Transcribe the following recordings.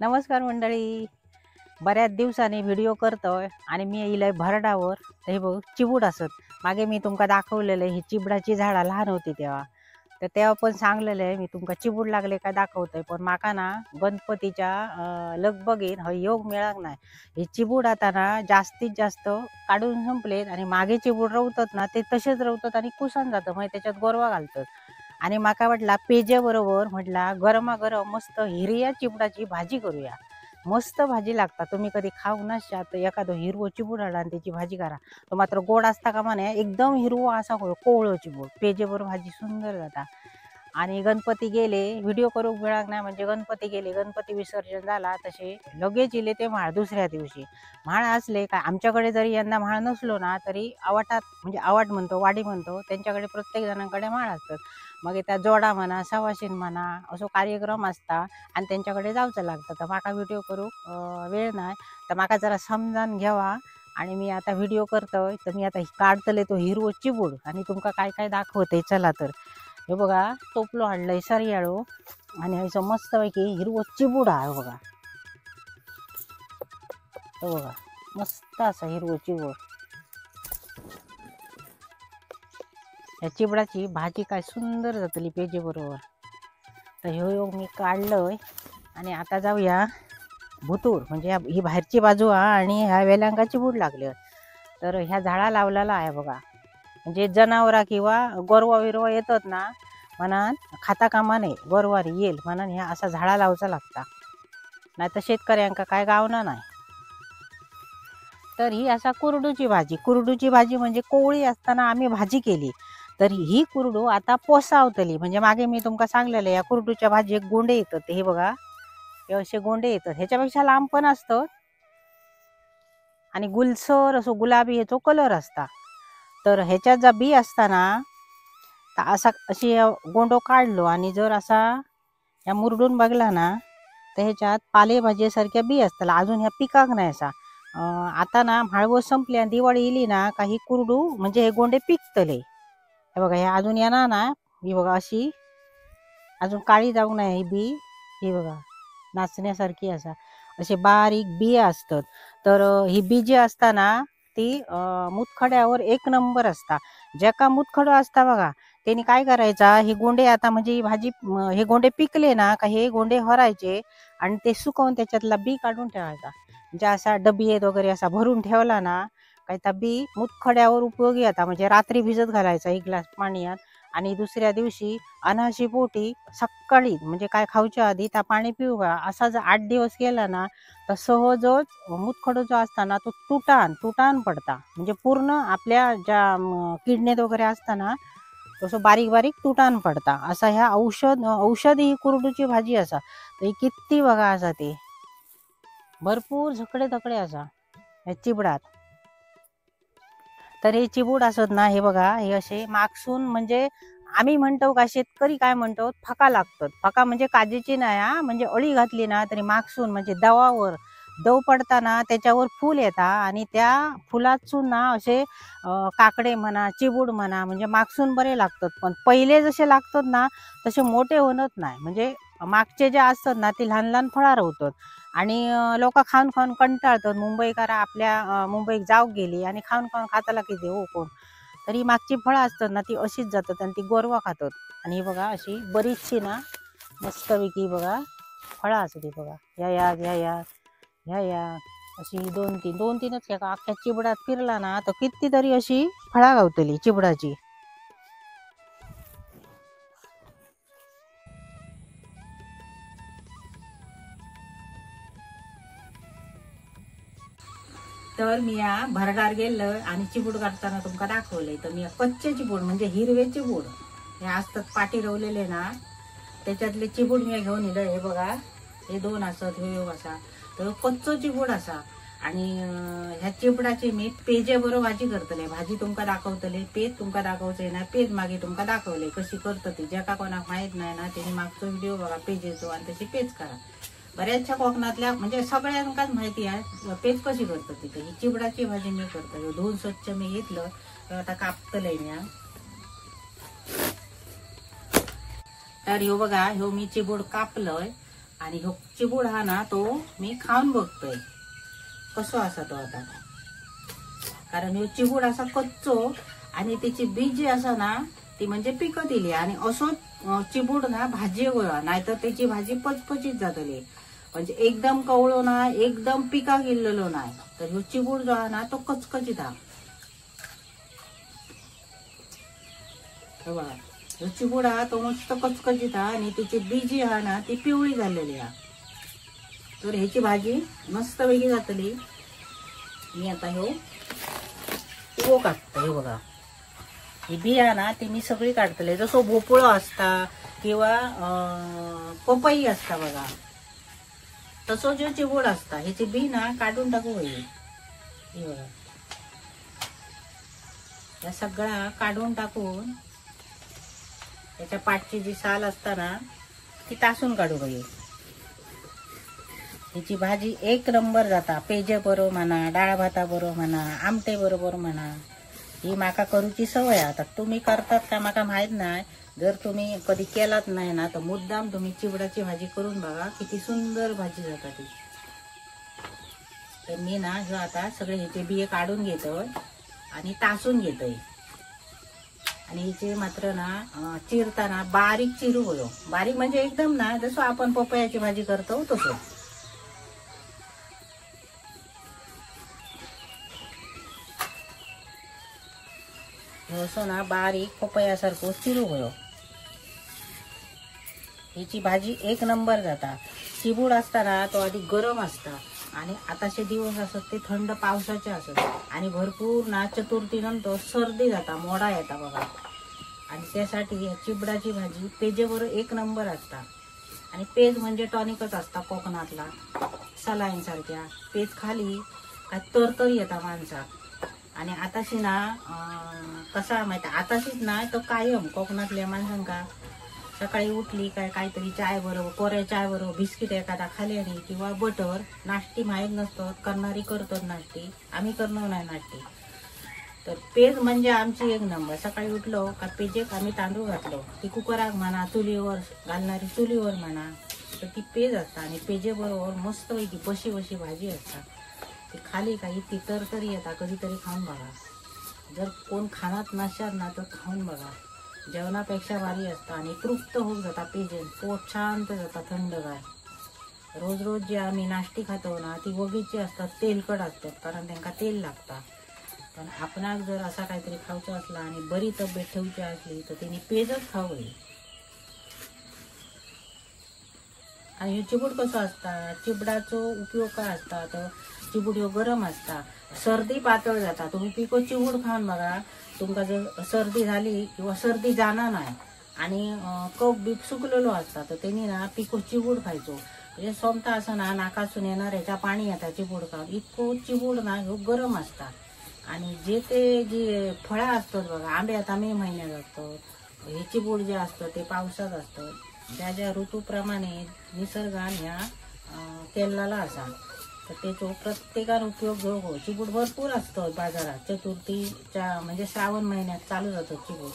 नमस्कार मंडळी. बऱ्याच दिवसांनी व्हिडिओ करतोय आणि मी येईलय भरडावर. हे बघ चिबूड असत. मागे मी तुमका दाखवलेलं ही चिबडाची झाडा लहान होती तेव्हा पण सांगलेलं आहे मी तुमका चिबूड लागले काय दाखवतोय. पण माका ना गणपतीच्या लगबगीन हा योग मिळाक नाही. हे चिबूड आता ना जास्तीत जास्त काढून संपलेत आणि मागे चिबूड रवतात ना ते तसेच रवतात आणि कुसन जातं, म्हणजे त्याच्यात गोरवा घालतात. आणि माका वाटला पेजे बरोबर म्हटला गरमागरम मस्त हिरव्या चिबडाची भाजी करूया. मस्त भाजी लागता. तुम्ही कधी खाऊ नसता तर एखादं हिरवं चिबूड आणा आणि त्याची भाजी करा. तो मात्र गोड असता कामा नये, एकदम हिरवा असा कोवळं चिबूड पेजेवर भाजी सुंदर जाता. आणि गणपती गेले व्हिडिओ करू मिळाक नाही, म्हणजे गणपती गेले, गणपती विसर्जन झाला तसे लगेच इले ते म्हाळ दुसऱ्या दिवशी. म्हाळ असले काय आमच्याकडे जरी यंदा म्हाळ नसलो ना तरी आवाटात, म्हणजे आवाट म्हणतो वाडी म्हणतो त्यांच्याकडे प्रत्येक जणांकडे म्हाळ असतात. मग त्या जोडा म्हणा सवाशीन म्हणा असो कार्यक्रम असता आणि त्यांच्याकडे जाऊचं लागतं. तर माका व्हिडिओ करू वेळ नाही, तर माका जरा समजान घ्यावा. आणि मी आता व्हिडिओ करतोय तर मी आता काढतले तो हिरवो चिबूड आणि तुमका काय काय दाखवते. चला तर हे बघा टोपलो आणलंय सरयाळो आणि ह्याचं मस्तपैकी हिरवो चिबूड आहे बघा. हे बघा मस्त असा हिरवो चिबूड. या चिबडाची भाजी काय सुंदर जातली पेजे बरोबर. तर ह्यो मी काढलंय आणि आता जाऊया भुतूर, म्हणजे ही बाहेरची बाजू आणि ह्या वेलांगा चिबूड लागले. तर ह्या झाडा लावलेला आहे बघा, म्हणजे जनावरा किंवा गोरवा विरवा येतात ना म्हणान खाता कामा नये, गोरवारी येईल म्हणून ह्या असा झाडा लावचा लागता, नाही तर शेतकऱ्यांका काय गावना नाही. तर ही असा कुरडूची भाजी म्हणजे कोवळी असताना आम्ही भाजी केली. तर ही कुरडू आता पोसावतली, म्हणजे मागे मी तुमका सांगलेलं या कुरडूच्या भाजी एक गोंडे येतात. हे बघा हे असे गोंडे येतात, ह्याच्यापेक्षा लांब पण असतं आणि गुलसर असो गुलाबी ह्याचो कलर असता. तर ह्याच्यात जा बी असताना असा अशी गोंडो काढलो आणि जर असा ह्या मुरडून बघला ना तर ह्याच्यात पालेभाजीसारख्या बी असतात. अजून ह्या पिकाक नाही असा. आता ना म्हाळवो संपली आणि दिवाळी येली ना काही कुरडू म्हणजे हे गोंडे पिकतले. हे बघा हे अजून येणार ना, ही बघा अशी अजून काळी जाऊ नये ही बी. ही बघा नाचण्यासारखी असा असे बारीक बिया असतात. तर ही बी जी असता ना ती मुतखड्यावर एक नंबर असता. ज्याका मुतखडं असता बघा त्यांनी काय करायचा, हे गोंडे आता म्हणजे ही भाजी हे गोंडे पिकले ना का हे गोंडे हरायचे आणि ते सुकवून त्याच्यातला बी काढून ठेवायचा. म्हणजे असा डबियेत वगैरे असा भरून ठेवला ना काही त्या बी मुतखड्यावर उपयोगी येतात. म्हणजे रात्री भिजत घालायचा एक ग्लास पाण्यात आणि दुसऱ्या दिवशी अनाशी पोटी सकाळी म्हणजे काय खाऊच्या आधी त्या पाणी पिऊ का. असा जर 8 दिवस केला ना तर सहजच मुतखडा जो असता ना तो तुटान पडता. म्हणजे पूर्ण आपल्या ज्या किडनीत वगैरे असताना तसं बारीक बारीक तुटान पडता. असा ह्या औषधी ही कुरडूची भाजी असा. तर ही किती बघा असा ते भरपूर झकडे तकडे असा ह्या चिबडात. तर हे चिबूड असत ना हे बघा हे असे मागसून, म्हणजे आम्ही म्हणतो का शेतकरी काय म्हणतो फका लागतात. फका म्हणजे काजीची नाही म्हणजे अळी घातली ना तरी मागसून म्हणजे दवावर दव पडताना त्याच्यावर फुल येता आणि त्या फुलातून ना असे काकडे म्हणा चिबूड म्हणा म्हणजे मागसून बरे लागतात. पण पहिले जसे लागतात ना तसे मोठे होत नाही. म्हणजे मागचे जे असतात ना ते लहान लहान फळा रवतात आणि लोक खाऊन खाऊन कंटाळतात. मुंबईकर आपल्या मुंबईत जाऊ गेली आणि खाऊन खाऊन खाताला किती हो कोण. तरी मागची फळं असतात ना ती अशीच जातात आणि ती गोरवा खातात. आणि ही बघा अशी बरीचशी ना मस्तपैकी बघा फळं असते ती बघा ह्या अशी दोन तीनच का अख्ख्या चिबडात फिरला ना तर कितीतरी अशी फळा गावतली चिबडाची. तर मी या भरडार गेलं आणि चिबूड काढताना तुमका दाखवलंय. तर मी कच्चे चिबूड म्हणजे हिरवे चिबूड हे असतात पाठी रवलेले ना त्याच्यातले चिबूड मी घेऊन येलं. हे बघा हे दोन असत हे असा. तर कच्चो चिबूड असा आणि ह्या चिबडाची मी पेजे बरोबर भाजी करतले. भाजी तुमका दाखवतले, पेज तुमका दाखवते ना, पेज मागे तुमका दाखवले कशी करतं ती. ज्याका कोणाक माहित नाही ना त्यांनी मागचा व्हिडिओ बघा पेजेचो आणि तशी पेज करा. बऱ्याचशा कोकणातल्या म्हणजे सगळ्यांकाच माहिती आहे पेज कशी करतात तिथे. ही चिबडाची भाजी मी करतो. धुवून स्वच्छ मी घेतलं आता कापतलंय मी. तर ह्यो बघा ह्यो मी चिबूड कापलंय आणि ह्यो चिबूड हा ना तो मी खाऊन बघतोय कसो असा तो आता, कारण ह्यो चिबूड असा कच्चो आणि त्याची बीज जी असा ना ती म्हणजे पिकं दिली आणि असो चिबूड ना भाजी गोळा, नाहीतर त्याची भाजी पचपचीत जातली. म्हणजे एकदम कवळो ना एकदम पिका गेलेलो नाही, तर ह्यो चिबूड जो हा ना तो कचकचीत हा. बघा ह्यो चिबूड हा तो मस्त कचकचीत हा आणि त्याची बीजी हा ना ती पिवळी झालेली हा. तर ह्याची भाजी मस्त वेगळी जातली. मी आता ह्यो उभो काढतो. हे बघा ही बिया ना ती मी सगळी काढतले, जसं भोपळो असता किंवा पपई असता बघा, तसो जो चिबूड असता ह्याची बी ना काढून टाकू होईल. हे बघा या सगळा काढून टाकून त्याच्या पाठची जी साल असता ना ती तासून काढू होईल. ह्याची भाजी एक नंबर जाता, पेजे बरोबर म्हणा, डाळ भाता बरोबर म्हणा, आमटे बरोबर म्हणा. ही माका करूची सवय आहे. आता तुम्ही करतात का माका माहित नाही, जर तुम्ही कधी केलात नाही ना तर मुद्दाम तुम्ही चिबडाची भाजी करून बघा, किती सुंदर भाजी जाता ती. तर मी ना ह्यो आता सगळे ह्याचे बिये काढून घेतोय आणि तासून घेतोय. आणि हिचे मात्र ना चिरताना बारीक चिरू होयो, बारीक म्हणजे एकदम ना जसं आपण पपयाची भाजी करतो तसं. असं ना बारीक पपयासारखं चिरू होयो. ह्याची भाजी एक नंबर जाता. चिबूड असताना तो आधी गरम असता आणि आताचे दिवस असत ते थंड पावसाचे असत आणि भरपूर ना चतुर्थी नंतर सर्दी जाता, मोडा येता बघा. आणि त्यासाठी या चिबडाची भाजी पेजेवर एक नंबर असता. आणि पेज म्हणजे टॉनिकच असता कोकणातला, सलाईन सारख्या. पेज खाली काय तरतर येता माणसाक. आणि आताशी ना कसा माहिती, आताशीच ना तो कायम कोकणातल्या माणसांका सकाळी उठली काय काहीतरी चाय बरोबर, कोऱ्या चाय बरोबर बिस्किट एखादा खाल्याने किंवा बटर, नाश्ती माहीत नसतं, करणारी करतात नाश्ती, आम्ही करणार नाही नाश्ती. तर पेज म्हणजे आमची एक नंबर. सकाळी उठलो का पेजेक आम्ही तांदूळ घातलो, ती कुकराक म्हणा, चुलीवर घालणारी चुलीवर म्हणा, तर ती पेज असता. आणि पेजे बरोबर मस्त पैकी बशी बशी भाजी असता. ती खाली काही ती तरतरी येता, कधीतरी खाऊन बघा. जर कोण खानात नसणार ना तर खाऊन बघा, जेवणापेक्षा भारी असता. आणि तृप्त होऊन जाता पेजेन, पोट शांत जाता थंडगार. रोज रोज जे आम्ही नाश्ती खातो ना ती वगीची असतात, तेलकट असतात, कारण त्यांना तेल लागता. पण आपणाक जर असा काहीतरी खाऊचा असला आणि बरी तब्येत ठेवची असली तर त्यांनी पेजच खाऊ. आणि हे चिबूड कसं असता, चिबडाचो उपयोग काय असता, तर चिबूड ह्यो गरम असता, सर्दी पातळ जाता. तुम्ही पिको चिबूड खाऊन बघा, तुमका जर सर्दी झाली किंवा सर्दी जाणार नाही आणि कफ बीप सुकलेलो असता तर त्यांनी ना पिको चिबूड खायचो. म्हणजे सोमता असं ना नाकासून येणार ह्याच्या पाणी येतात चिबूड खाऊन. इतको चिबूड ना ह्यो गरम असता. आणि जे ते जे फळं असतात बघा, आंबे आता मे महिन्यात असतात, हे चिबूड जे असतं ते पावसात असतं. ज्या ज्या ऋतूप्रमाणे निसर्गान ह्या केलेला असा, तर त्याचो प्रत्येकान उपयोग घेऊ. चिबूड भरपूर असतो बाजारात, चतुर्थीच्या म्हणजे श्रावण महिन्यात चालू जातो चिबूड.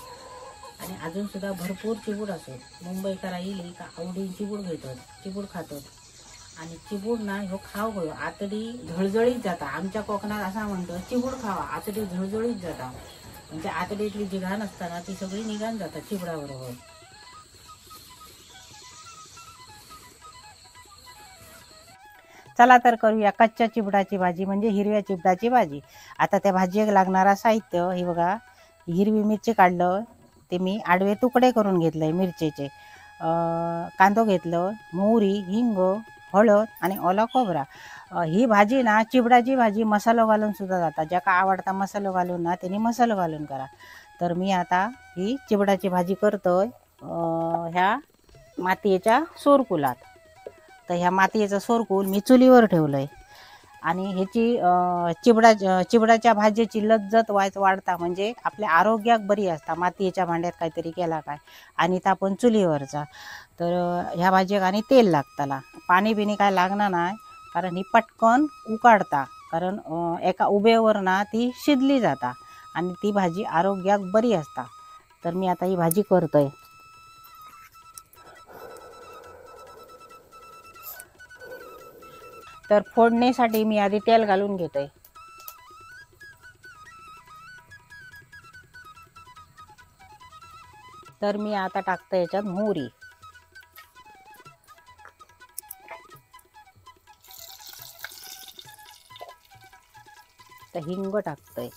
आणि अजून सुद्धा भरपूर चिबूड असत. मुंबईकरा येईल का आवडीन चिबूड घेतात, चिबूड खातात. आणि चिबूड ना ह्यो खाव गयो, आतडी झळझळीत जाता. आमच्या कोकणात असा म्हणतो चिबूड खावा, आतडी झळझळीत जाता. म्हणजे आतडीतली जी घाण असताना ती सगळी निघान जातात चिबडाबरोबर. चला तर करूया कच्च्या चिबडाची भाजी, म्हणजे हिरव्या चिबडाची भाजी. आता त्या भाजीक लागणारा साहित्य हे बघा, हिरवी मिरची काढलं, ते मी आडवे तुकडे करून घेतले मिरचीचे. कांदो घेतलं, मोहरी, हिंग, हळद आणि ओला खोबरा. ही भाजी ना चिबडाची भाजी मसालो घालून सुद्धा जाता. ज्याका आवडता मसालो घालून ना त्यांनी मसालो घालून करा. तर मी आता ही चिबडाची भाजी करतोय ह्या मातीच्या सोरकुलात. तर ह्या मातीचं सोरकूल मी चुलीवर ठेवलंय. आणि ह्याची चिबडाच्या भाजीची लज्जत वाढता, म्हणजे आपल्या आरोग्याक बरी असता. मातीच्या भांड्यात काहीतरी केला काय आणि तापण चुलीवरचा. तर ह्या भाजीक आणि तेल लागताला, पाणी बिणी काय लागणार नाही, कारण ही पटकन उकाडता. कारण एका उभेवर ना ती शिजली जाता आणि ती भाजी आरोग्याक बरी असता. तर मी आता ही भाजी करतोय. तर फोडणीसाठी मी आधी तेल घालून घेते. तर मी आता टाकते याच्यात मोहरी, तर हिंग टाकते,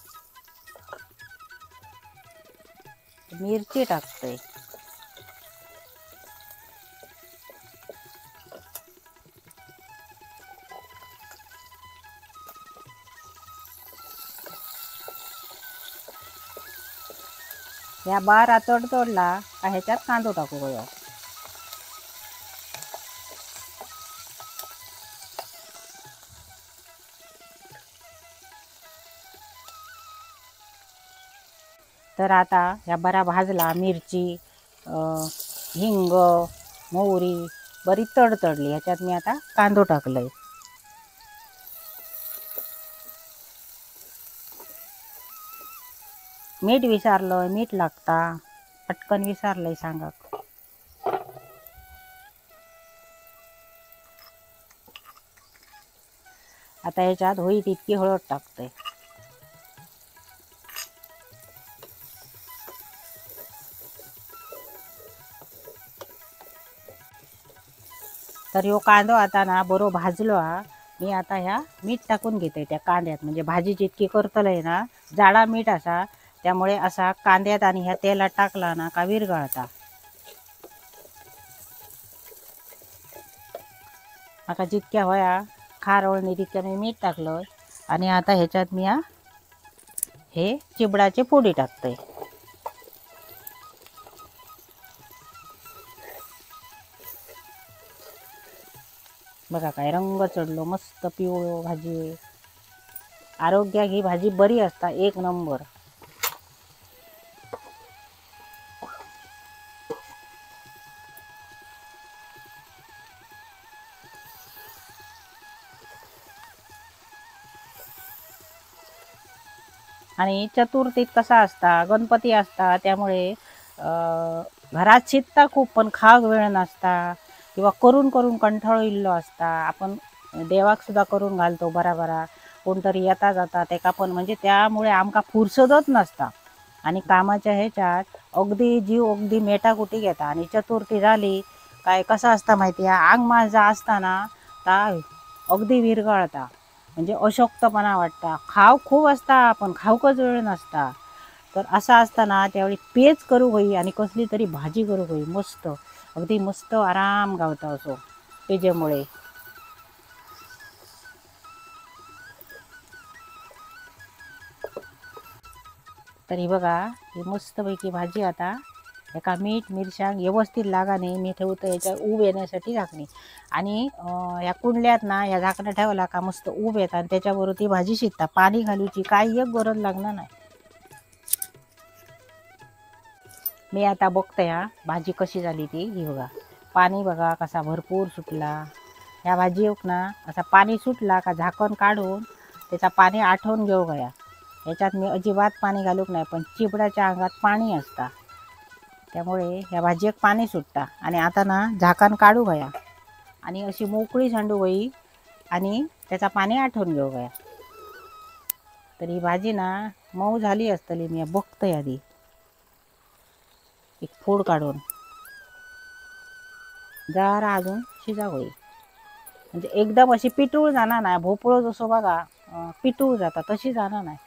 मिरची टाकते, या बारा तडतडला का ह्याच्यात कांदो टाकू गया. तर आता या बरा भाजला, मिरची, हिंग, मोहरी बरी तडतडली. ह्याच्यात मी आता कांदो टाकलंय. मीठ विसरलोय, मीठ लागता, पटकन विसरलंय सांगा. आता ह्याच्यात होई तितकी हळद टाकते. तर ह्यो कांदो आता ना बरो भाजलो हा. मी आता ह्या मीठ टाकून घेते त्या कांद्यात, म्हणजे भाजी जितकी करतलंय ना जाडा मीठ असा, त्यामुळे असा कांद्यात आणि ह्या तेलात टाकला ना का विरघळता. आता जितक्या होया खारवळणी तितक्या मी मीठ टाकलं. आणि आता ह्याच्यात मी हे चिबडाचे फोडी टाकते. बघा काय रंग चढलो, मस्त पिवळो भाजी. आरोग्याक ही भाजी बरी असता, एक नंबर. आणि चतुर्थीत कसा असता, गणपती असता, त्यामुळे घरात शिजता खूप पण खाग वेळ नसता, किंवा करून करून कंटाळो इल्लो असता. आपण देवाक सुद्धा करून घालतो बरा, कोणतरी येता जाता त्याका पण, म्हणजे त्यामुळे आमका फुरसतच नसता. आणि कामाच्या ह्याच्यात अगदी जीव अगदी मेटाकुटी घेता. आणि चतुर्थी झाली काय कसं असता माहिती आहे, आंग माझा असताना ता अगदी विरघळता, म्हणजे अशक्तपणा वाटता. खाव खूप असता पण खाऊकच वेळ नसता. तर असा असताना त्यावेळी पेज करू होई आणि कसली तरी भाजी करू होई, मस्त अगदी मस्त आराम गावता असो पेजेमुळे. तरी बघा ही मस्तपैकी भाजी आता एका मीठ मिरच्यां व्यवस्थित लागाने मी ठेवतो याच्या ऊब येण्यासाठी झाकणी. आणि या कुंडल्यात ना या झाकणं ठेवला का मस्त ऊब येतात आणि त्याच्याबरोबर ती भाजी शिजता. पाणी घालूची काही एक गरज लागणार नाही. मी आता बघते हा भाजी कशी झाली ती. ही बघा पाणी बघा कसा भरपूर सुटला. ह्या भाजीक ना असा पाणी सुटला का झाकण काढून त्याचा पाणी आठवून घेऊ गया. याच्यात मी अजिबात पाणी घालूक नाही, पण चिबडाच्या अंगात पाणी असता त्यामुळे ह्या भाजीक पाणी सुटता. आणि आता ना झाकण काढू गया आणि अशी मोकळी सांडू गई आणि त्याचा पाणी आठवून घेऊ गया. तर ही भाजी ना मऊ झाली असतली. मी बघतोय आधी एक फोड काढून, जरा अजून शिजा होई, म्हणजे एकदम अशी पिटूळ जाणार नाही. भोपळो जसो बघा पिटूळ जाता तशी जाणार नाही.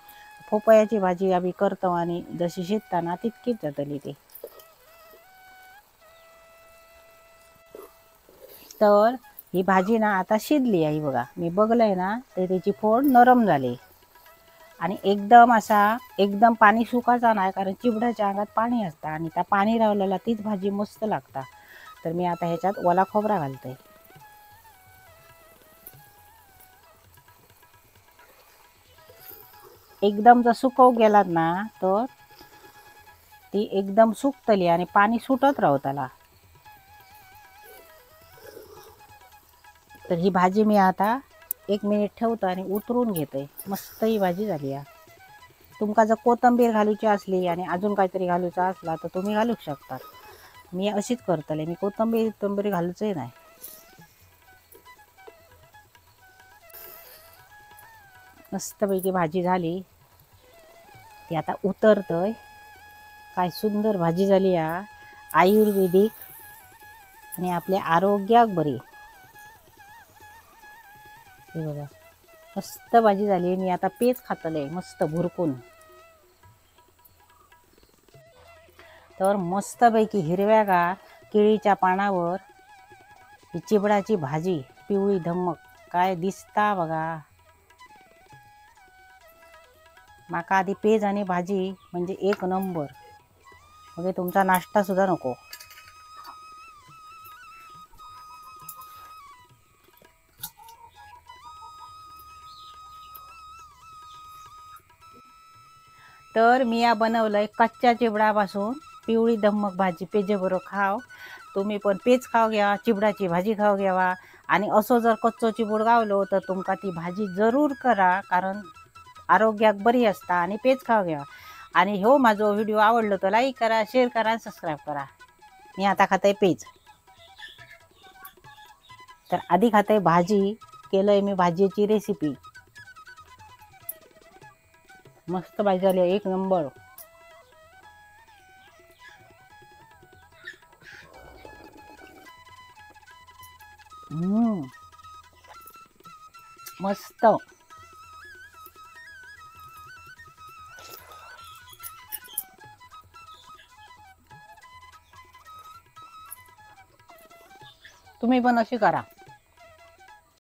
पोपयाची भाजी आम्ही करतो आणि जशी शिजताना तितकीच जातली ती. तर ही भाजी ना आता शिजली आहे. बघा मी बघलंय ना, तर त्याची फोड नरम झाली आणि एकदम असा एकदम पाणी सुकायचा नाही, कारण चिबडाच्या अंगात पाणी असतं आणि त्या पाणी रावलेला तीच भाजी मस्त लागता. तर मी आता ह्याच्यात ओला खोबरा घालते. एकदम जर सुकव गेलात ना तर ती एकदम सुकतली आणि पाणी सुटत राहतला. तर ही भाजी मी आता 1 मिनिट ठेवतो आणि उतरून घेते. मस्त ही भाजी झाली आहे. तुमका जर कोथिंबीर घालूची असली आणि अजून काहीतरी घालूचा असला तर तुम्ही घालू शकता. मी अशीच करतले, मी कोथिंबीर घालूचंही नाही. मस्तपैकी भाजी झाली, ती आता उतरतय. काय सुंदर भाजी झाली या, आयुर्वेदिक आणि आपल्या आरोग्याक बरी. हे बघा मस्त भाजी झाली. मी आता पेज खातले मस्त भुरकून. तर मस्तपैकी हिरव्यागार केळीच्या पानावर ही चिबडाची भाजी पिवळी धम्मक काय दिसता बघा. माका आधी पेज आणि भाजी म्हणजे एक नंबर. म्हणजे तुमचा नाश्ता सुद्धा नको. तर मी या बनवलंय कच्च्या चिबडापासून पिवळी धम्मक भाजी पेजेबरोबर खाव. तुम्ही पण पेज खाव घ्या, चिबडाची भाजी खाव घ्यावा. आणि असं जर कच्चो चिबूड गावलो तर तुमका ती भाजी जरूर करा, कारण आरोग्याक बरी असता. आणि पेज खाव घ्या. आणि हो माझा व्हिडिओ आवडलो तर लाईक करा, शेअर करा, सबस्क्राईब करा. मी आता खाते पेज. तर आधी खाते भाजी. केलंय मी भाजीची रेसिपी. मस्त भाजी झाली एक नंबर. मस्त. तुम्ही पण अशी करा.